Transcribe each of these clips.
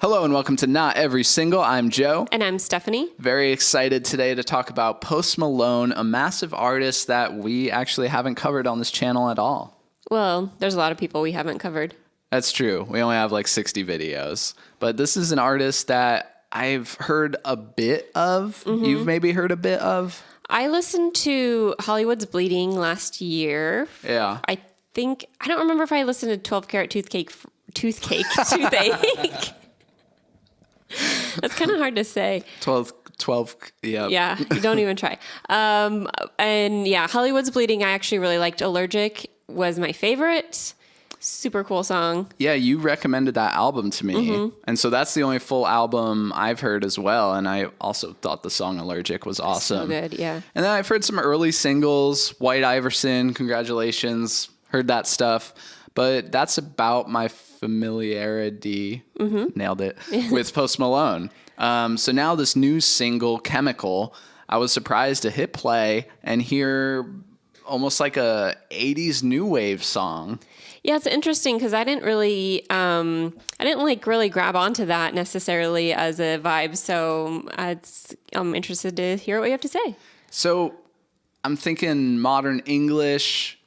Hello and welcome to Not Every Single. I'm Joe. And I'm Stephanie. Very excited today to talk about Post Malone, a massive artist that we actually haven't covered on this channel at all. Well, there's a lot of people we haven't covered. That's true. We only have like 60 videos. But this is an artist that I've heard a bit of. Mm-hmm. You've maybe heard a bit of? I listened to Hollywood's Bleeding last year. Yeah. I don't remember if I listened to 12 Karat Toothache. That's kind of hard to say. 12, yeah. Yeah, don't even try. And yeah, Hollywood's Bleeding, I actually really liked. Allergic was my favorite. Super cool song. Yeah, you recommended that album to me. Mm-hmm. And so that's the only full album I've heard as well. And I also thought the song Allergic was awesome. So good, yeah. And then I've heard some early singles. White Iverson, congratulations. Heard that stuff. But that's about my familiarity, nailed it, with Post Malone. So now this new single, Chemical, I was surprised to hit play and hear almost like a 80s new wave song. Yeah, it's interesting because I didn't really grab onto that necessarily as a vibe. So I'm interested to hear what you have to say. So I'm thinking modern English.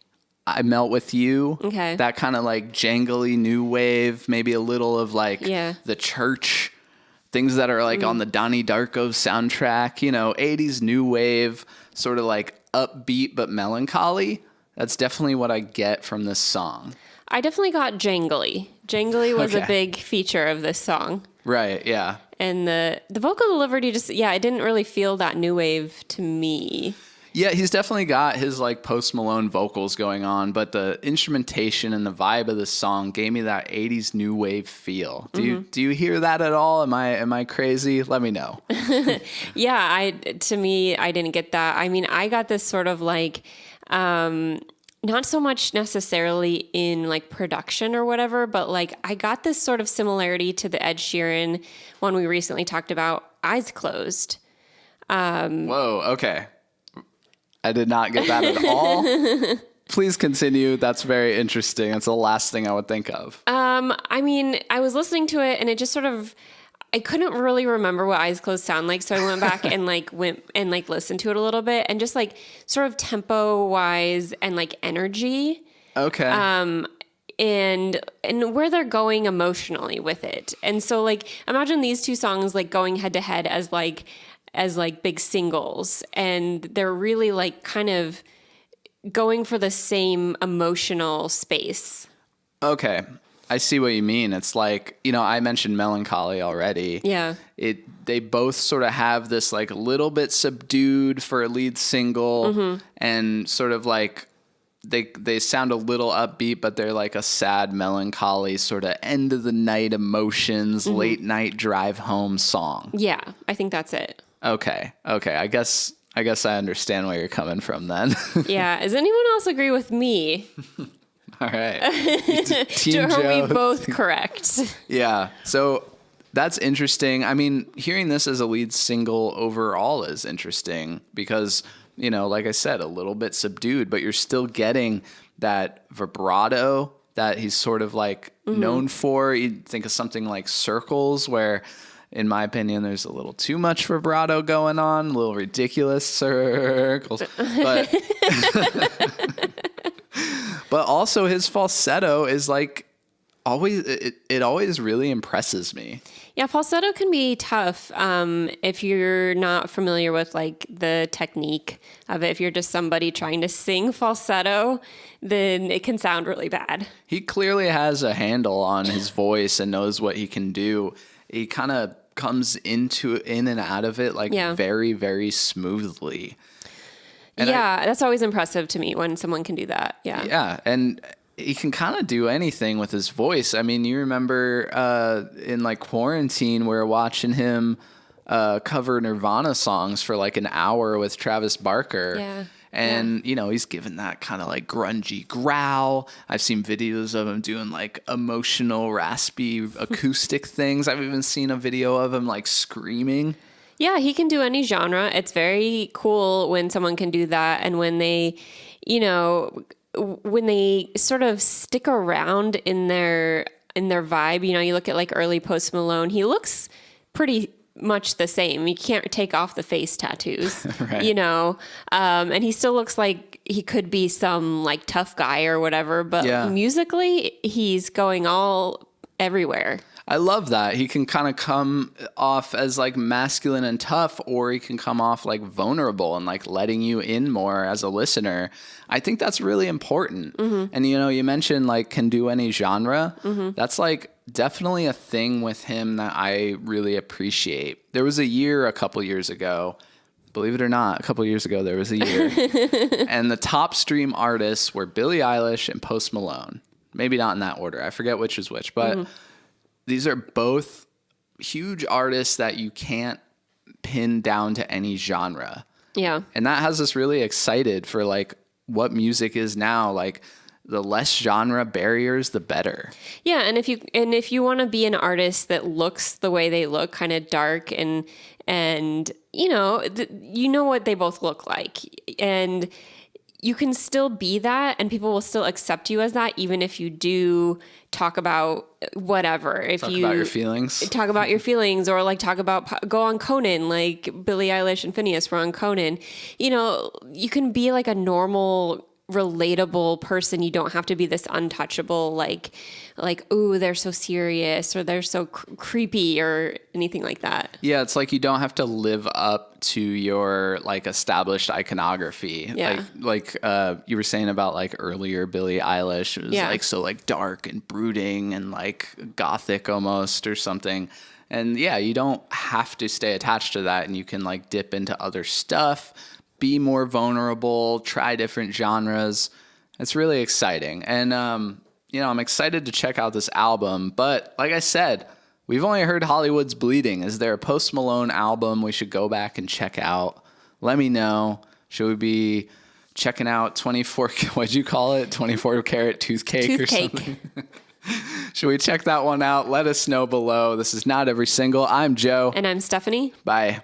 I Melt With You. Okay. That kind of like jangly new wave, maybe a little of like The Church, things that are like on the Donnie Darko soundtrack, 80s new wave, sort of like upbeat but melancholy. That's definitely what I get from this song. I definitely got jangly. Jangly was a big feature of this song. Right, yeah. And the vocal delivery it didn't really feel that new wave to me. Yeah, he's definitely got his like Post Malone vocals going on, but the instrumentation and the vibe of this song gave me that 80s new wave feel. Do you hear that at all? Am I crazy? Let me know. Yeah, I didn't get that. I mean, I got this sort of like not so much necessarily in like production or whatever, but like I got this sort of similarity to the Ed Sheeran one we recently talked about, Eyes Closed. Whoa, okay. I did not get that at all. Please continue. That's very interesting. That's the last thing I would think of. I mean, I was listening to it and it just sort of, I couldn't really remember what Eyes Closed sound like. So I went back and listened to it a little bit and just like sort of tempo wise and like energy. Okay. And where they're going emotionally with it. And so like, imagine these two songs like going head to head as big singles, and they're really like kind of going for the same emotional space. Okay. I see what you mean. It's like, I mentioned melancholy already. Yeah. They both sort of have this like a little bit subdued for a lead single and sort of like they sound a little upbeat, but they're like a sad, melancholy sort of end of the night emotions, late night drive home song. Yeah, I think that's it. Okay. I guess I understand where you're coming from then. Yeah. Does anyone else agree with me? All right. Team Are Joe. we both correct? Yeah. So that's interesting. I mean, hearing this as a lead single overall is interesting because, like I said, a little bit subdued, but you're still getting that vibrato that he's sort of like known for. You'd think of something like Circles, where in my opinion, there's a little too much vibrato going on, a little ridiculous circles. But but also his falsetto is like always, it always really impresses me. Yeah, falsetto can be tough if you're not familiar with like the technique of it. If you're just somebody trying to sing falsetto, then it can sound really bad. He clearly has a handle on his voice and knows what he can do. He kind of comes in and out of it like very, very smoothly. And that's always impressive to me when someone can do that. Yeah. Yeah. And he can kind of do anything with his voice. I mean, you remember in like quarantine, we were watching him cover Nirvana songs for like an hour with Travis Barker. Yeah. And, he's given that kind of like grungy growl. I've seen videos of him doing like emotional, raspy acoustic things. I've even seen a video of him like screaming. Yeah, he can do any genre. It's very cool when someone can do that. And when they, when they sort of stick around in their in their vibe. You know, you look at like early Post Malone, he looks pretty much the same. You can't take off the face tattoos, Right. you know, and he still looks like he could be some like tough guy or whatever, but Yeah. musically he's going all everywhere. I love that. He can kind of come off as like masculine and tough, or he can come off like vulnerable and like letting you in more as a listener. I think that's really important. And, you know, you mentioned like can do any genre. That's like definitely a thing with him that I really appreciate. There was a year a couple years ago, believe it or not, a couple years ago, there was a year. And the top stream artists were Billie Eilish and Post Malone. Maybe not in that order. I forget which is which, but these are both huge artists that you can't pin down to any genre. Yeah. And that has us really excited for like what music is now. Like the less genre barriers, the better. Yeah, and if you want to be an artist that looks the way they look, kind of dark and you know what they both look like, and you can still be that, and people will still accept you as that, even if you do talk about whatever. If Talk you about your feelings. talk about your feelings, or like go on Conan, like Billie Eilish and Phineas were on Conan. You know, you can be like a normal, relatable person. You don't have to be this untouchable, like, ooh, they're so serious, or they're so creepy, or anything like that. Yeah, it's like you don't have to live up to your like established iconography. Yeah. Like you were saying about like earlier Billie Eilish. It was like so like dark and brooding and like gothic almost or something. And yeah, you don't have to stay attached to that, and you can like dip into other stuff, be more vulnerable, try different genres. It's really exciting. And, you know, I'm excited to check out this album. But like I said, we've only heard Hollywood's Bleeding. Is there a Post Malone album we should go back and check out? Let me know. Should we be checking out 24, what'd you call it? 24 karat toothcake or something? Should we check that one out? Let us know below. This is Not Every Single. I'm Joe. And I'm Stephanie. Bye.